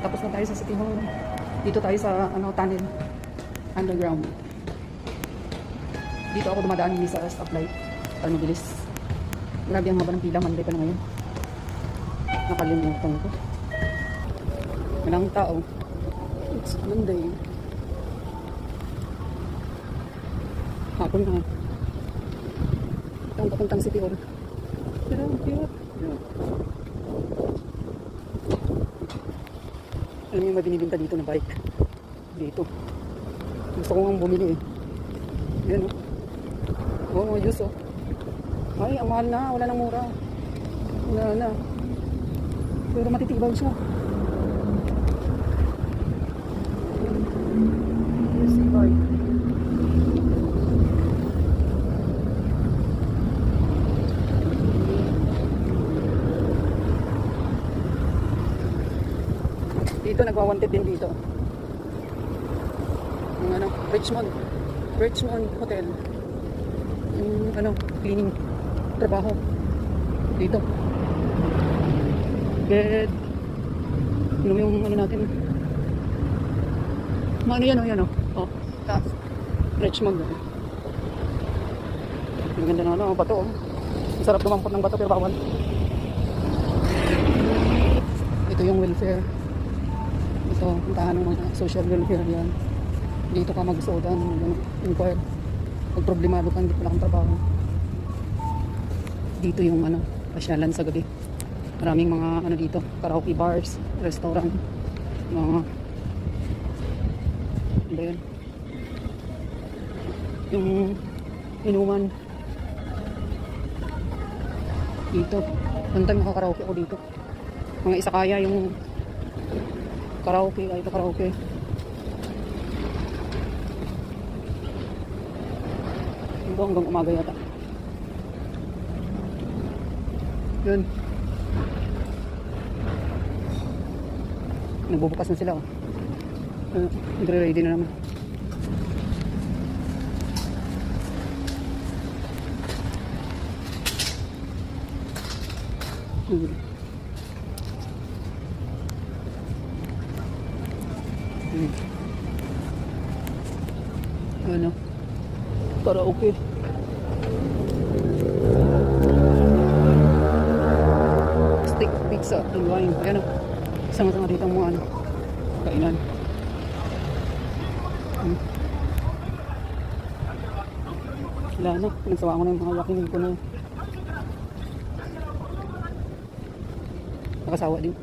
Tapos na tayo sa City Hall. Dito tayo sa tunnel. Underground. Dito ako dumadaan sa stoplight. Para mabilis. Grabe ang haba ng pila. Monday pa na ngayon. Nakalimutan ko. Walang tao. It's Monday. Hapon na. Ang papuntang City Hall. Pero, cute. Alam niyo yung mabinibinta dito na bike. Dito. Gusto ko nga bumili eh. Yan o. Oo, ayos o. Ay, ang mahal na. Wala nang mura. Wala na. Pero matitibay siya. Yes, bike. Dito nagwa-wanted din dito. Yung Richmond Hotel. Yung cleaning trabaho. Dito. Bed. Yung natin. Ano yan o. Oh, taas. Richmond. Ang ganda na bato oh. Sarap lumampot ng bato pero bawal. Ito yung welfare. Ito, puntahan ng mga social welfare yan. Dito ka mag-sodan, inquire. Pag problemado ka, hindi pala kang trabaho. Dito yung pasyalan sa gabi. Maraming mga dito, karaoke bars, restaurant, mga ano yan? Yung inuman. Dito, pantay makakaraoke ako dito. Mga isa kaya yung karaoke, ito karaoke. Ito hanggang umaga yata. Yun. Nagbubukas na sila oh. Ready na naman. Karaoke. Steak, pizza, and wine. Ayan o. Sama-sama dito ang mga kainan. Wala na. Pinagsawa ko na yung mga yakin ko na yun. Nakasawa din.